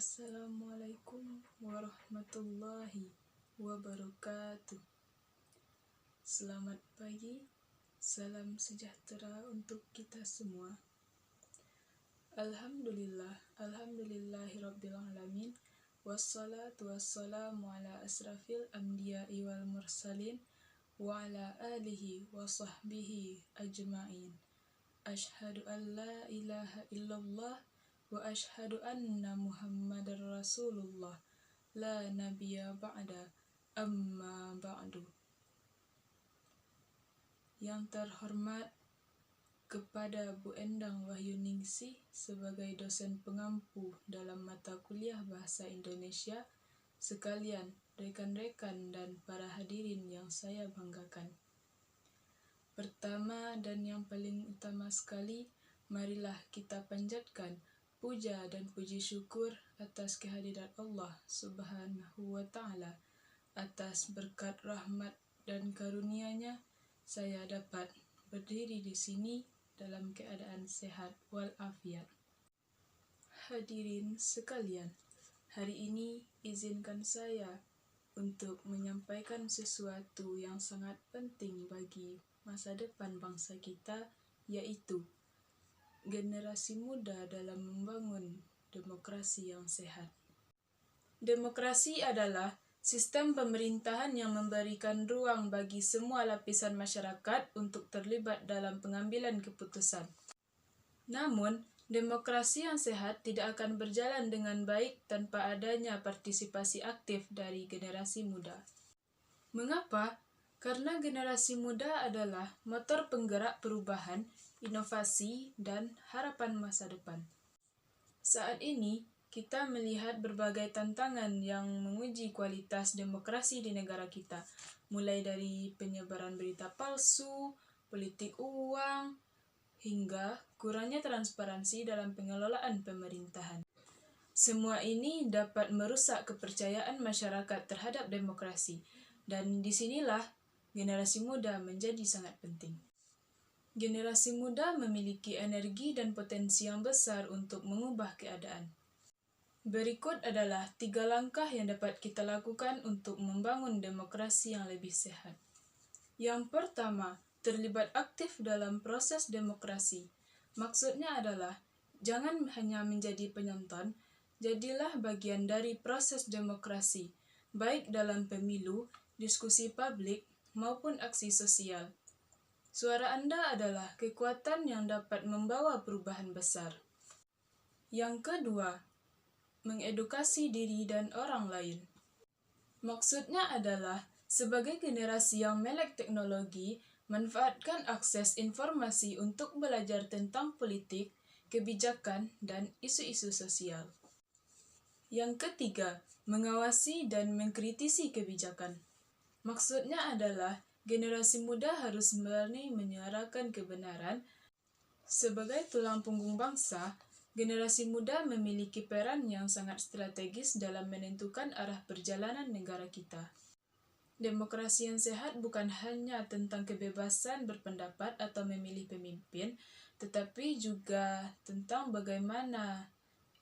Assalamualaikum warahmatullahi wabarakatuh. Selamat pagi, salam sejahtera untuk kita semua. Alhamdulillahirabbil alamin. Wassalatu wassalamu ala asrafil anbiya'i wal mursalin wa ala alihi wa sahbihi ajma'in. Asyhadu an la ilaha illallah wa asyhadu anna Muhammadar Rasulullah la nabiyya ba'da amma ba'du. Yang terhormat kepada Bu Endang Wahyuningsih sebagai dosen pengampu dalam mata kuliah Bahasa Indonesia, sekalian rekan-rekan dan para hadirin yang saya banggakan. Pertama dan yang paling utama sekali, marilah kita panjatkan puja dan puji syukur atas kehadirat Allah Subhanahu wa Ta'ala. Atas berkat rahmat dan karunia-Nya, saya dapat berdiri di sini dalam keadaan sehat walafiat. Hadirin sekalian, hari ini izinkan saya untuk menyampaikan sesuatu yang sangat penting bagi masa depan bangsa kita, yaitu generasi muda dalam membangun demokrasi yang sehat. Demokrasi adalah sistem pemerintahan yang memberikan ruang bagi semua lapisan masyarakat untuk terlibat dalam pengambilan keputusan. Namun, demokrasi yang sehat tidak akan berjalan dengan baik tanpa adanya partisipasi aktif dari generasi muda. Mengapa? Karena generasi muda adalah motor penggerak perubahan, inovasi, dan harapan masa depan. Saat ini, kita melihat berbagai tantangan yang menguji kualitas demokrasi di negara kita, mulai dari penyebaran berita palsu, politik uang, hingga kurangnya transparansi dalam pengelolaan pemerintahan. Semua ini dapat merusak kepercayaan masyarakat terhadap demokrasi, dan disinilah generasi muda menjadi sangat penting. Generasi muda memiliki energi dan potensi yang besar untuk mengubah keadaan. Berikut adalah 3 langkah yang dapat kita lakukan untuk membangun demokrasi yang lebih sehat. Yang pertama, terlibat aktif dalam proses demokrasi. Maksudnya adalah, jangan hanya menjadi penonton, jadilah bagian dari proses demokrasi, baik dalam pemilu, diskusi publik, maupun aksi sosial. Suara Anda adalah kekuatan yang dapat membawa perubahan besar. Yang kedua, mengedukasi diri dan orang lain. Maksudnya adalah, sebagai generasi yang melek teknologi, manfaatkan akses informasi untuk belajar tentang politik, kebijakan, dan isu-isu sosial. Yang ketiga, mengawasi dan mengkritisi kebijakan. Maksudnya adalah, generasi muda harus berani menyuarakan kebenaran. Sebagai tulang punggung bangsa, generasi muda memiliki peran yang sangat strategis dalam menentukan arah perjalanan negara kita. Demokrasi yang sehat bukan hanya tentang kebebasan berpendapat atau memilih pemimpin, tetapi juga tentang bagaimana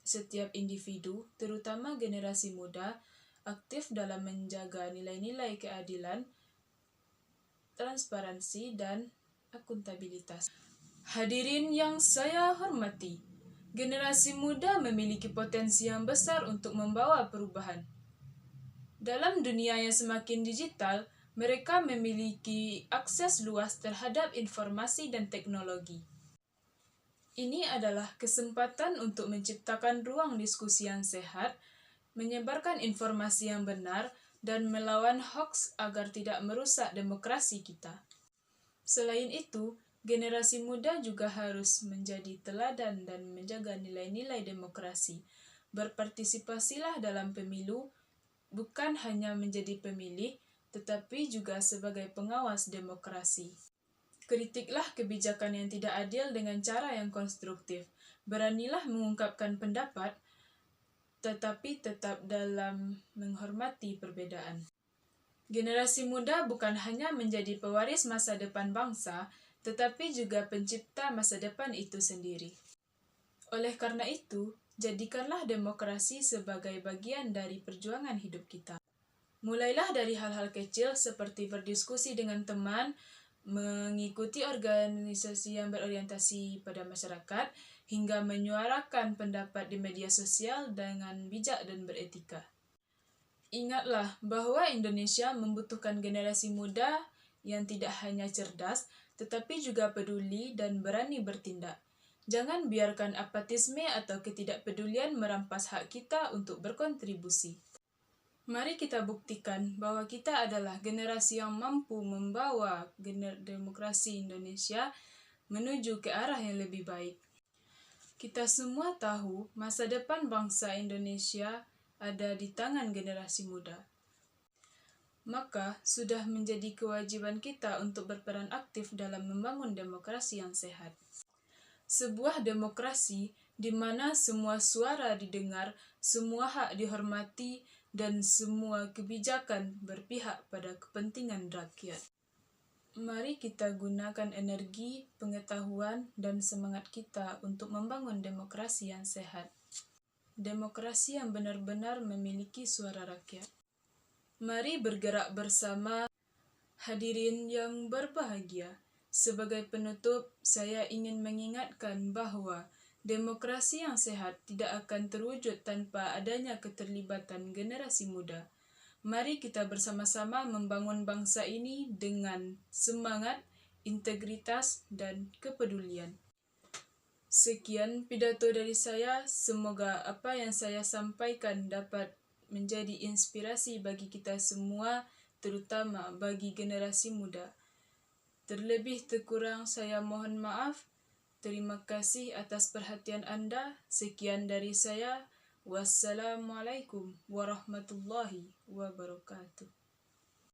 setiap individu, terutama generasi muda, aktif dalam menjaga nilai-nilai keadilan, transparansi, dan akuntabilitas. Hadirin yang saya hormati, generasi muda memiliki potensi yang besar untuk membawa perubahan. Dalam dunia yang semakin digital, mereka memiliki akses luas terhadap informasi dan teknologi. Ini adalah kesempatan untuk menciptakan ruang diskusi yang sehat, menyebarkan informasi yang benar, dan melawan hoaks agar tidak merusak demokrasi kita. Selain itu, generasi muda juga harus menjadi teladan dan menjaga nilai-nilai demokrasi. Berpartisipasilah dalam pemilu, bukan hanya menjadi pemilih, tetapi juga sebagai pengawas demokrasi. Kritiklah kebijakan yang tidak adil dengan cara yang konstruktif. Beranilah mengungkapkan pendapat, tetapi tetap dalam menghormati perbedaan. Generasi muda bukan hanya menjadi pewaris masa depan bangsa, tetapi juga pencipta masa depan itu sendiri. Oleh karena itu, Jadikanlah demokrasi sebagai bagian dari perjuangan hidup kita. Mulailah dari hal-hal kecil seperti berdiskusi dengan teman, mengikuti organisasi yang berorientasi pada masyarakat, hingga menyuarakan pendapat di media sosial dengan bijak dan beretika. Ingatlah bahwa Indonesia membutuhkan generasi muda yang tidak hanya cerdas, tetapi juga peduli dan berani bertindak. Jangan biarkan apatisme atau ketidakpedulian merampas hak kita untuk berkontribusi. Mari kita buktikan bahwa kita adalah generasi yang mampu membawa demokrasi Indonesia menuju ke arah yang lebih baik. Kita semua tahu masa depan bangsa Indonesia ada di tangan generasi muda. Maka sudah menjadi kewajiban kita untuk berperan aktif dalam membangun demokrasi yang sehat. Sebuah demokrasi di mana semua suara didengar, semua hak dihormati, dan semua kebijakan berpihak pada kepentingan rakyat. Mari kita gunakan energi, pengetahuan, dan semangat kita untuk membangun demokrasi yang sehat. Demokrasi yang benar-benar memiliki suara rakyat. Mari bergerak bersama. Hadirin yang berbahagia, sebagai penutup, saya ingin mengingatkan bahwa demokrasi yang sehat tidak akan terwujud tanpa adanya keterlibatan generasi muda. Mari kita bersama-sama membangun bangsa ini dengan semangat, integritas, dan kepedulian. Sekian pidato dari saya, semoga apa yang saya sampaikan dapat menjadi inspirasi bagi kita semua, terutama bagi generasi muda. Terlebih terkurang saya mohon maaf. Terima kasih atas perhatian Anda. Sekian dari saya. Wassalamualaikum warahmatullahi wabarakatuh.